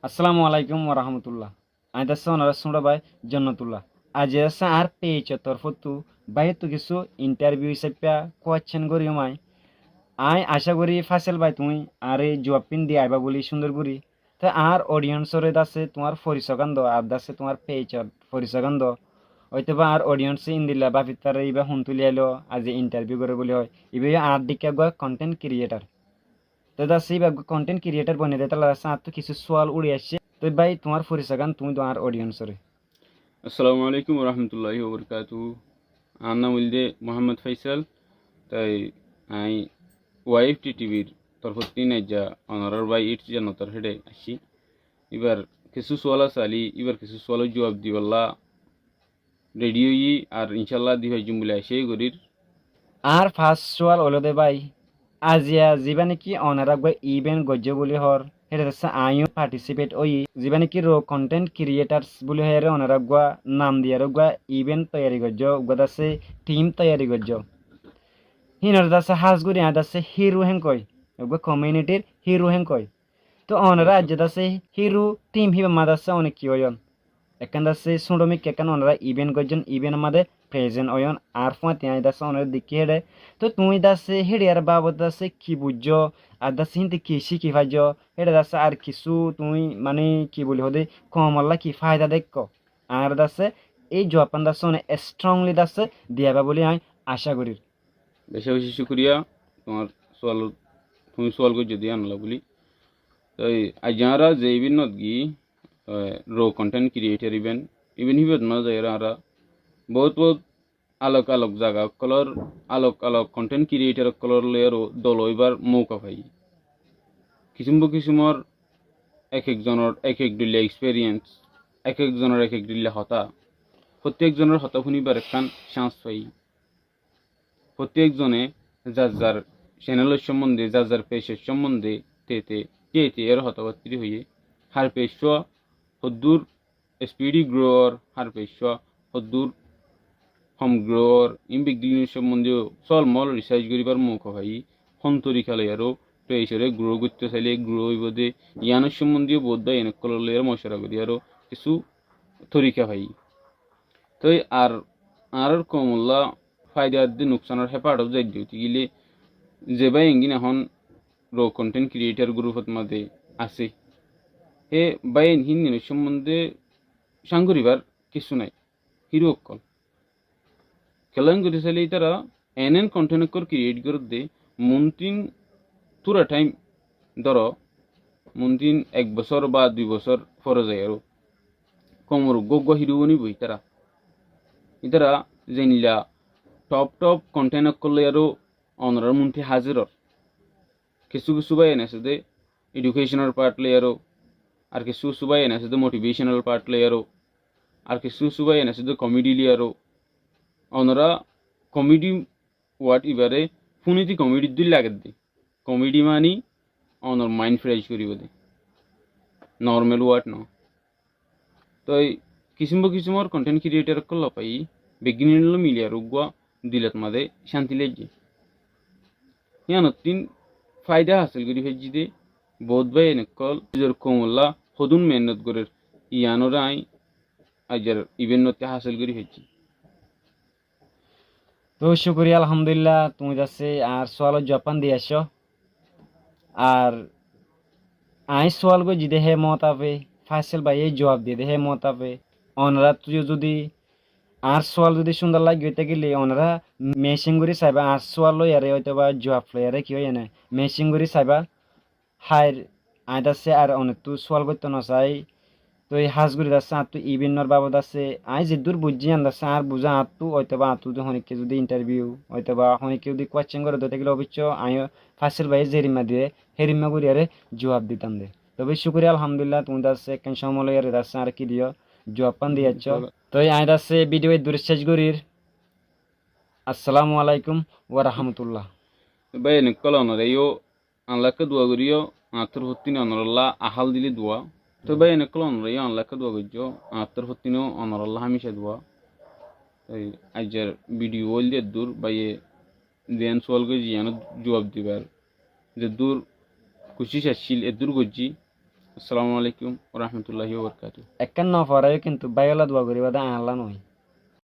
আসসালামু আলাইকুম ওরহামতুল্লাহ। আমি দাসা ওনারা শুনরা ভাই জন্নতুল্লাহ। আজ আসা আর পেয়েছ তরফতু ভাই তো কিছু ইন্টারভিউ হিসাবে কোয়েশ্চেন করি মাই আই আশা করি ফাসেল ভাই তুমি আর এই জবাব পিন দিয়ে আইবা বলি সুন্দর করি। তো আর অডিয়েন্সরে দাসে তোমার পরিচয়কান্দ আর দাসে তোমার পেয়েছ পরিচয়কান্দ হয়তো বা আর অডিয়েন্সে ইন্দিল্লা বা ফিতার ইবা হুন তুলি আইলো আজ ইন্টারভিউ করে বলি হয় ইবে আর দিকে কন্টেন্ট ক্রিয়েটার। তো দাসে ইবা কন্টেন্ট ক্রিয়েটার বনে দেয় তাহলে দাসে আর তো কিছু সোয়াল উড়ে আসছে। তো ভাই তোমার পরিচয়কান তুমি তোমার অডিয়েন্সরে। আসসালামু আলাইকুম রহমতুল্লাহি ওবরকাতু। আমার নাম হইলদে মোহাম্মদ ফাইসাল। তাই আই ওয়াইএফটি টিভির তরফতি নাইজা অনারার বাই ইটস জান্নতার হেডে আসি। এবার কিছু সোয়াল আছে আলি এবার কিছু সোয়ালের জবাব দিবাল্লা রেডিও ই আর ইনশাল্লাহ দিভাই জুমবুলে আসে গরির। আর ফার্স্ট সোয়াল হলো দে ভাই আজিয়া যিবা নাকি অনারাগ ইভেন্ট গজ্য বলি হর হেটা হচ্ছে আইও পার্টিসিপেট ওই যিবা নাকি রো কন্টেন্ট ক্রিয়েটার্স বলি হরে অনারাগ নাম দিয়ে গা ইভেন্ট তৈরি গজ্য গদাসে টিম তৈরি গজ্য হিনর দাসে হাজগুড়ি আদাসে হিরো হেং কয় কমিউনিটির হিরো হেং কয়। তো অনারা আজ দাসে হিরো টিম হিবা মাদাসে অনেক কি হয়ন এখান দাসে সুডমিক এখান ওনারা ইভেন্ট গজন ইভেন্ট মাদে প্রেজেন্ট অয়ন আর ফুয়া তিয়াই দাসে ওনারা দিকে হেডে। তো তুমি দাসে হেডে আর বাবদ দাসে কি বুঝছো আর দাসে হিন্দি কি শিখি পাইছ হেডে দাসে আর কিছু তুমি মানে কি বলি হদে কমল্লা কি ফায়দা দেখো আর দাসে এই জপান দাসে অনেক স্ট্রংলি দাসে দিয়াবা বলে আমি আশা করি। বেশি বেশি শুক্রিয়া তোমার সোয়াল তুমি সোয়াল করে যদি আনলা বলি। তাই আজ যারা যে ইভেন্ট গি রো কন্টেন্ট ক্রিয়েটার ইভেন্ট ইভেন্ট হিবেত না যায় আর বহুত বহুত আলোক আলোক জায়গা কলর আলোক আলোক কন্টেন্ট ক্রিয়েটার কলর লেয়ারও দল এবার মৌকা পাই কিসুমর এক একজনের এক এক দিল্লা এক্সপেরিয়েন্স এক একজনের এক এক দিল্লা হতা প্রত্যেকজনের হতা শুনিবার একখান চান্স পাই প্রত্যেকজনে যার যার চ্যানেলের সম্বন্ধে যার যার পেশের সম্বন্ধে তেতে তে এর হতাবার্তি হয়ে হার পেশ হদ্দুর স্পিডি গ্রোয়ার হার পেশ হদ্দুর হোম গ্রোয়ার ইম্বিগ্লিনের সম্বন্ধেও মল রিসার্চ করিবার মৌকা পাই হন্তরি খেলে আরও পেশরে গ্রো করতে চাইলে গ্রো হইবদে ইয়ানের সম্বন্ধীয় বোধ বা এনে কললে মশলা করি আরও কিছু তরিকা পাই। তো আর আর কমল্লা ফায়দা দিয়ে নুকসানের হেপাটও যাই দিতে গেলে যে ভাই এঙ্গিন এখন রো কন্টেন্ট ক্রিয়েটার গ্রুপত মাঝে আছে হে বাই হিন্দিনের সম্বন্ধে সাংগরিবার কিছু নাই হিরো অক্কল খেলান করে চাইলে তারা এন কন্টেন্ট ক্রিয়েট করে দে মন্ত্রিন পুরা টাইম ধর মন্ত্রিন 1 বছর বা 2 বছর পরে যায় আর কমর গগ হিরো বনি বই তারা ইতারা জেনিলা টপ টপ কন্টেন্ট করলে আরও অনরার মন্ত্রী হাজির কিছু কিছু বাই এনেছে দে এডুকেশনাল পার্ট লেয়ারও আর কিছু কিছু বাই এনেছে দে মোটিভেশনাল পার্ট লেয়ারও আর কিছু কিছু বাই এনেছে দে কমেডি লেয়ারও অনরা কমেডি ওয়াট এবারে ফুনিতি কমেডি দুই লাগে দে কমেডি মানি অনর মাইন্ড ফ্রেশ করিব দে নর্মাল ওয়াট ন। তো কিসুমর কন্টেন্ট ক্রিয়েটার করল পাই বেগিনিল মিলিয়া রুগুয়া দিলত মাদে শান্তি লেগে ইয়ানতিন ফায়দা হাসিল করি ফেজি দে বহুত ভাই এনেকল নিজের কমল্লা হদুন মেহনত করে ইয়ানোরা আই আজার ইভেন্টতে হাসিল করি ফেজি। তো শুক্রিয়া আলহামদুলিল্লাহ তুমি যাচ্ছে আর সোয়াল জাপান দিয়ে আসো আর আই সোয়াল গো জিদে হে মতাবে ফাইসেল ভাই এই জবাব দিয়ে দে হে মতাবে অনরা তুই যদি আর সোয়াল যদি সুন্দর লাগে হইতে গেলে ওনারা মেশিং করে চাইবা আর সোয়াল লই আরে হয়তো বা জবাব লই আরে কি হয় না মেশিং করে চাইবা হাই আইদাছে আর অনেক তুই সোয়াল করতে না চাই তো এই হাঁসগুড়ি আছে আর তুই ইভিন্নর বাবদ আছে আই যে দূর বুঝছি আন্দাছে আর বুঝা আর তু হয়তো বা আর তুই অনেককে যদি ইন্টারভিউ হয়তো বা অনেককে যদি কোয়েশ্চেন করে দিতে গেলে অবশ্য আমি ফাইসেল ভাই জেরিমা দিয়ে হেরিমা করি আরে জবাব দিতাম দে তবে শুক্রিয়া আলহামদুলিল্লাহ তুমি দাসে কেন সময় লই আরে দাসে আর কি দিও জবাব পান দিয়েছ। তো আই দাসে ভিডিও দূর শেষ করির আসসালামু আলাইকুম ওয়া রাহমাতুল্লাহ। ভাই এনেকল অনর এইও আনলাকে দোয়া করিও আতর হত্তিন অনরল্লা আহাল দিলি দোয়া। তো ভাই এনেকল অনর এইও আনলাকে দোয়া করিও আতর হত্তিনও অনরল্লা হামিশা দোয়া। এই আইজার ভিডিও ওল দিয়ে দূর বাইয়ে দেন সোয়াল করে জিয়ানো জবাব দিবার যে দূর কুশিস আসছিল এ দূর গজ্জি আসসালামু আলাইকুম ওয়া রাহমাতুল্লাহি ওয়া বারাকাতুহু। একখান ন পড়ায় কিন্তু বাইলা দোয়া করিবা দা আল্লাহ নয়।